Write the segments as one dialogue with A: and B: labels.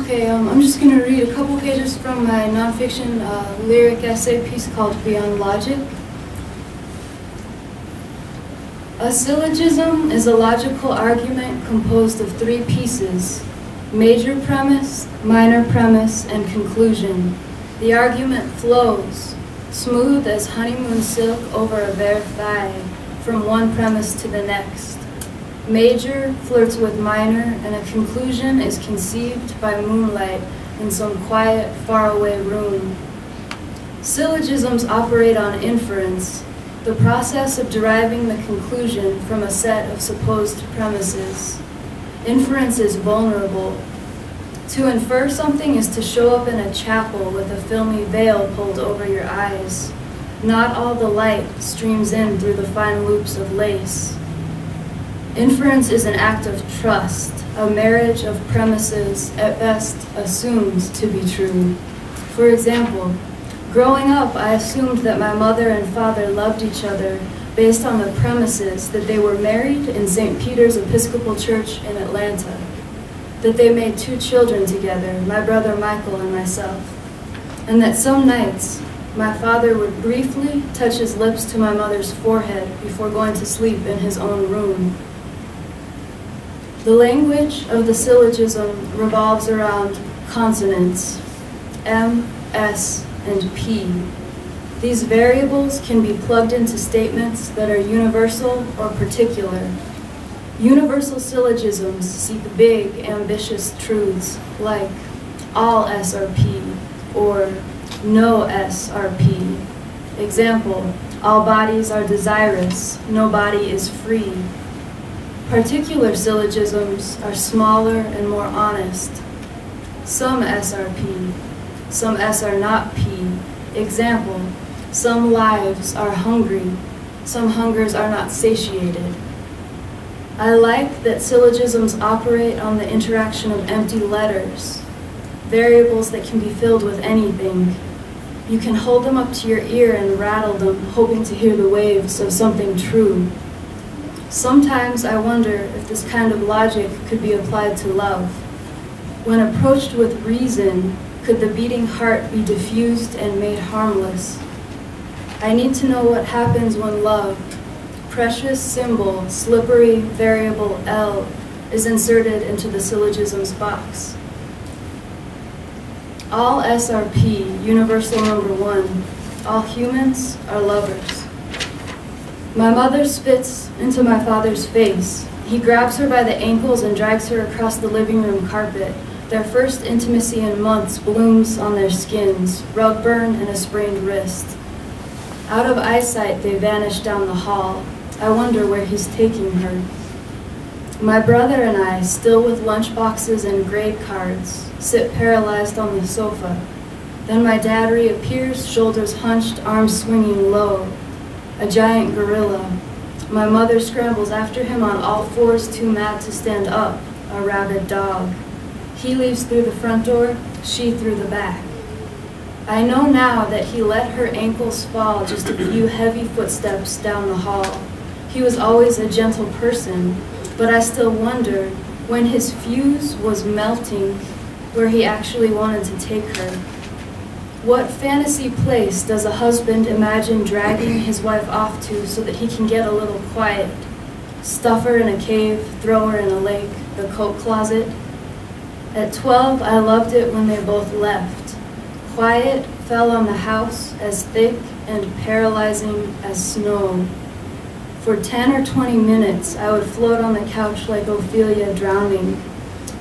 A: Okay, I'm just going to read a couple pages from my nonfiction lyric essay piece called Beyond Logic. A syllogism is a logical argument composed of three pieces: major premise, minor premise, and conclusion. The argument flows, smooth as honeymoon silk over a bare thigh, from one premise to the next. Major flirts with minor, and a conclusion is conceived by moonlight in some quiet, faraway room. Syllogisms operate on inference, the process of deriving the conclusion from a set of supposed premises. Inference is vulnerable. To infer something is to show up in a chapel with a filmy veil pulled over your eyes. Not all the light streams in through the fine loops of lace. Inference is an act of trust, a marriage of premises at best assumed to be true. For example, growing up, I assumed that my mother and father loved each other based on the premises that they were married in St. Peter's Episcopal Church in Atlanta, that they made 2 children together, my brother Michael and myself, and that some nights my father would briefly touch his lips to my mother's forehead before going to sleep in his own room. The language of the syllogism revolves around consonants, M, S, and P. These variables can be plugged into statements that are universal or particular. Universal syllogisms seek big, ambitious truths like all S are P or no S are P. Example, all bodies are desirous, no body is free. Particular syllogisms are smaller and more honest. Some S are P, some S are not P. Example, some lives are hungry, some hungers are not satiated. I like that syllogisms operate on the interaction of empty letters, variables that can be filled with anything. You can hold them up to your ear and rattle them, hoping to hear the waves of something true. Sometimes I wonder if this kind of logic could be applied to love. When approached with reason, could the beating heart be diffused and made harmless? I need to know what happens when love, precious symbol, slippery variable L, is inserted into the syllogisms box. All S are P, universal number 1. All humans are lovers. My mother spits into my father's face. He grabs her by the ankles and drags her across the living room carpet. Their first intimacy in months blooms on their skins, rug burn and a sprained wrist. Out of eyesight, they vanish down the hall. I wonder where he's taking her. My brother and I, still with lunchboxes and grade cards, sit paralyzed on the sofa. Then my dad reappears, shoulders hunched, arms swinging low. A giant gorilla. My mother scrambles after him on all fours, too mad to stand up, a rabid dog. He leaves through the front door, she through the back. I know now that he let her ankles fall just a few heavy footsteps down the hall. He was always a gentle person, but I still wonder, when his fuse was melting, where he actually wanted to take her. What fantasy place does a husband imagine dragging his wife off to so that he can get a little quiet? Stuff her in a cave, throw her in a lake, the coat closet? At 12, I loved it when they both left. Quiet fell on the house as thick and paralyzing as snow. For 10 or 20 minutes, I would float on the couch like Ophelia drowning.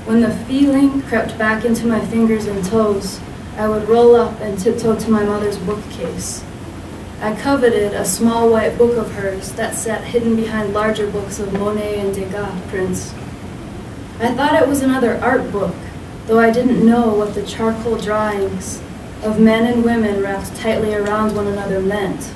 A: When the feeling crept back into my fingers and toes, I would roll up and tiptoe to my mother's bookcase. I coveted a small white book of hers that sat hidden behind larger books of Monet and Degas prints. I thought it was another art book, though I didn't know what the charcoal drawings of men and women wrapped tightly around one another meant.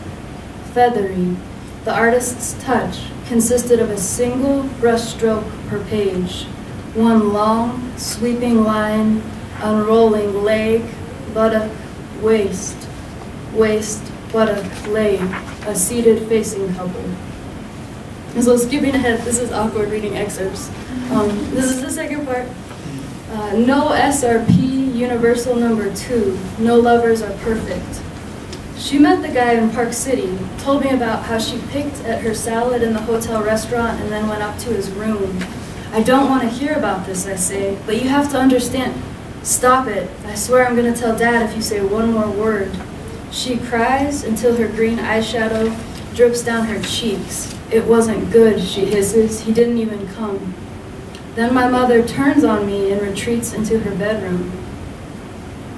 A: Feathery, the artist's touch consisted of a single brushstroke per page, one long, sweeping line, unrolling leg, buttock, waist, waist, buttock, leg, a seated facing couple. So skipping ahead, this is awkward reading excerpts. This is the second part. No SRP, universal number 2. No lovers are perfect. She met the guy in Park City, told me about how she picked at her salad in the hotel restaurant and then went up to his room. I don't want to hear about this, I say, but you have to understand. Stop it. I swear I'm going to tell Dad if you say one more word. She cries until her green eyeshadow drips down her cheeks. It wasn't good, she hisses. He didn't even come. Then my mother turns on me and retreats into her bedroom.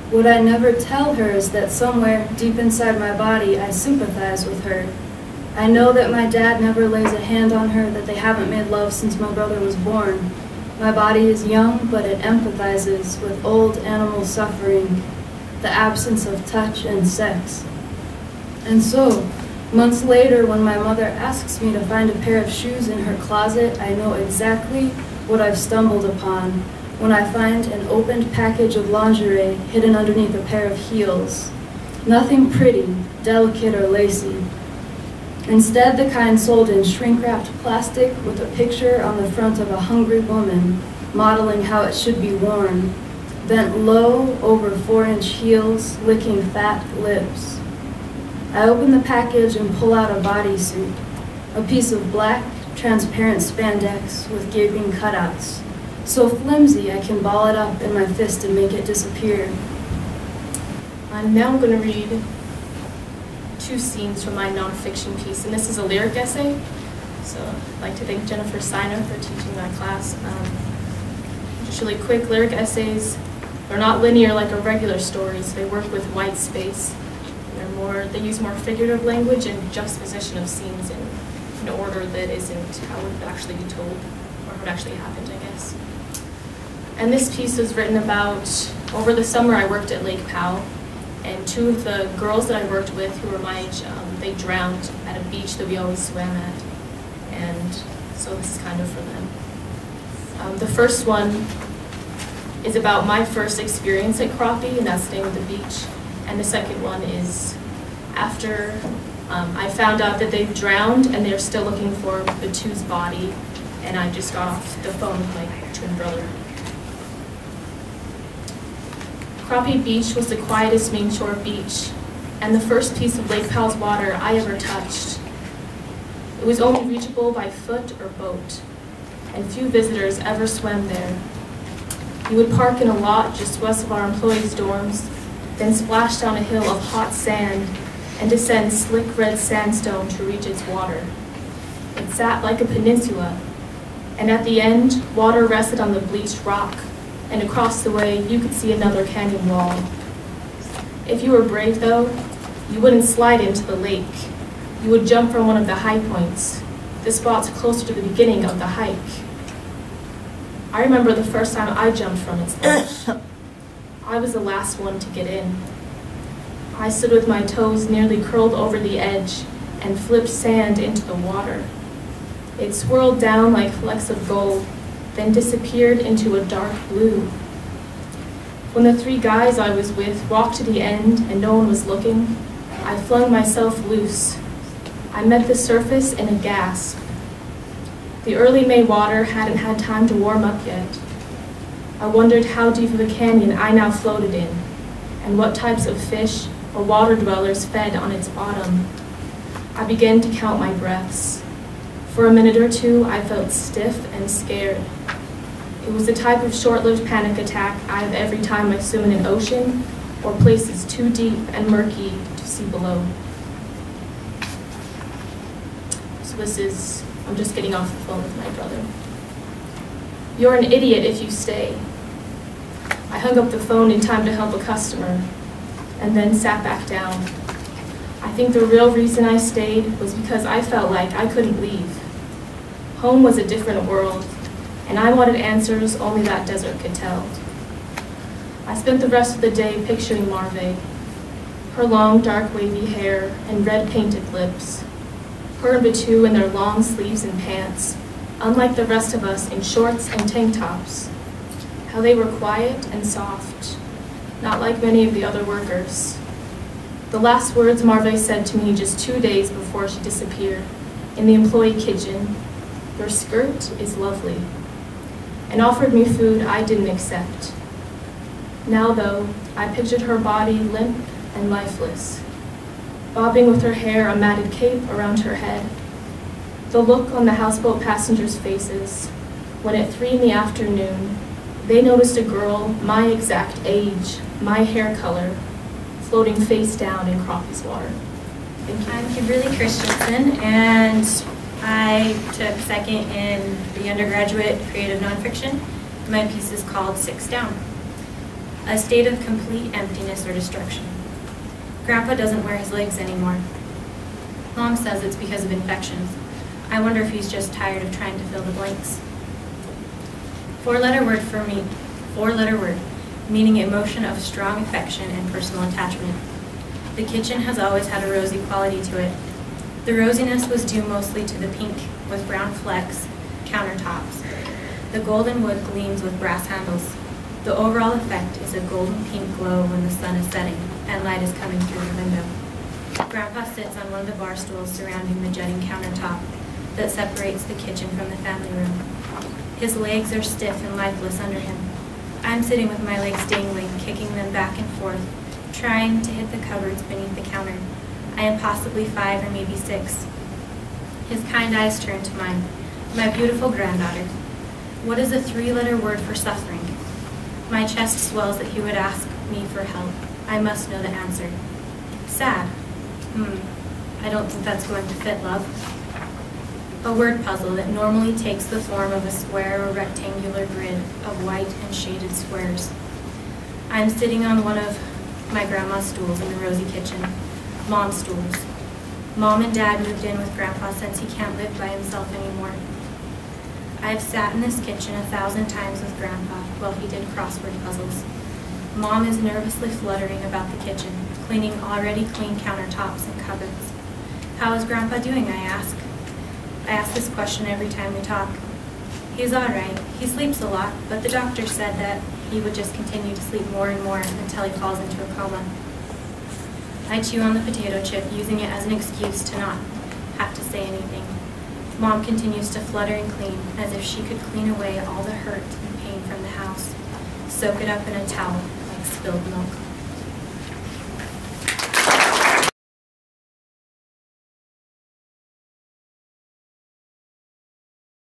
A: What I never tell her is that somewhere deep inside my body, I sympathize with her. I know that my dad never lays a hand on her, that they haven't made love since my brother was born. My body is young, but it empathizes with old animal suffering, the absence of touch and sex. And so, months later, when my mother asks me to find a pair of shoes in her closet, I know exactly what I've stumbled upon when I find an opened package of lingerie hidden underneath a pair of heels. Nothing pretty, delicate, or lacy. Instead, the kind sold in shrink-wrapped plastic with a picture on the front of a hungry woman, modeling how it should be worn, bent low over 4-inch heels, licking fat lips. I open the package and pull out a bodysuit, a piece of black, transparent spandex with gaping cutouts, so flimsy I can ball it up in my fist and make it disappear.
B: Now I'm going to read 2 scenes from my nonfiction piece, and this is a lyric essay. So I'd like to thank Jennifer Steiner for teaching my class. Just really quick, lyric essays, they're not linear like a regular story, so they work with white space. They use more figurative language and juxtaposition of scenes in an order that isn't how it would actually be told, or what actually happened, I guess. And this piece was written about, over the summer I worked at Lake Powell, and 2 of the girls that I worked with who were my age, they drowned at a beach that we always swam at, and so this is kind of for them. The first one is about my first experience at Crappie, and that's the name of the beach, and the second one is after I found out that they drowned and they're still looking for the 2's body, and I just got off the phone with my twin brother. Crappie Beach was the quietest main shore beach, and the first piece of Lake Powell's water I ever touched. It was only reachable by foot or boat, and few visitors ever swam there. You would park in a lot just west of our employees' dorms, then splash down a hill of hot sand and descend slick red sandstone to reach its water. It sat like a peninsula, and at the end, water rested on the bleached rock, and across the way, you could see another canyon wall. If you were brave, though, you wouldn't slide into the lake. You would jump from one of the high points, the spots closer to the beginning of the hike. I remember the first time I jumped from its edge. I was the last one to get in. I stood with my toes nearly curled over the edge and flipped sand into the water. It swirled down like flecks of gold, then disappeared into a dark blue. When the 3 guys I was with walked to the end and no one was looking, I flung myself loose. I met the surface in a gasp. The early May water hadn't had time to warm up yet. I wondered how deep of a canyon I now floated in, and what types of fish or water dwellers fed on its bottom. I began to count my breaths. For a minute or 2, I felt stiff and scared. It was the type of short-lived panic attack I have every time I swim in an ocean or places too deep and murky to see below. So I'm just getting off the phone with my brother. You're an idiot if you stay. I hung up the phone in time to help a customer, and then sat back down. I think the real reason I stayed was because I felt like I couldn't leave. Home was a different world, and I wanted answers only that desert could tell. I spent the rest of the day picturing Marve, her long, dark, wavy hair and red painted lips, her and Batu in their long sleeves and pants, unlike the rest of us in shorts and tank tops. How they were quiet and soft, not like many of the other workers. The last words Marve said to me just 2 days before she disappeared, in the employee kitchen, Your skirt is lovely," and offered me food I didn't accept. Now, though, I pictured her body limp and lifeless, bobbing with her hair a matted cape around her head. The look on the houseboat passengers' faces when at 3 in the afternoon they noticed a girl my exact age, my hair color, floating face down in Crappie's water. Thank you.
C: I'm Kimberly Christensen, and I took second in the undergraduate creative nonfiction. My piece is called Six Down, a state of complete emptiness or destruction. Grandpa doesn't wear his legs anymore. Mom says it's because of infections. I wonder if he's just tired of trying to fill the blanks. Four-letter word for me, four-letter word, meaning emotion of strong affection and personal attachment. The kitchen has always had a rosy quality to it. The rosiness was due mostly to the pink with brown flecks countertops. The golden wood gleams with brass handles. The overall effect is a golden pink glow when the sun is setting and light is coming through the window. Grandpa sits on one of the bar stools surrounding the jutting countertop that separates the kitchen from the family room. His legs are stiff and lifeless under him. I'm sitting with my legs dangling, kicking them back and forth, trying to hit the cupboards beneath the counter. I am possibly 5 or maybe 6. His kind eyes turn to mine. My beautiful granddaughter. What is a 3-letter word for suffering? My chest swells that he would ask me for help. I must know the answer. Sad. I don't think that's going to fit, love. A word puzzle that normally takes the form of a square or rectangular grid of white and shaded squares. I'm sitting on one of my grandma's stools in the rosy kitchen. Mom's stools. Mom and Dad moved in with Grandpa since he can't live by himself anymore. I've sat in this kitchen 1,000 times with Grandpa while he did crossword puzzles. Mom is nervously fluttering about the kitchen, cleaning already clean countertops and cupboards. How is Grandpa doing, I ask. I ask this question every time we talk. He's all right. He sleeps a lot, but the doctor said that he would just continue to sleep more and more until he falls into a coma. I chew on the potato chip, using it as an excuse to not have to say anything. Mom continues to flutter and clean, as if she could clean away all the hurt and pain from the house, soak it up in a towel like spilled milk.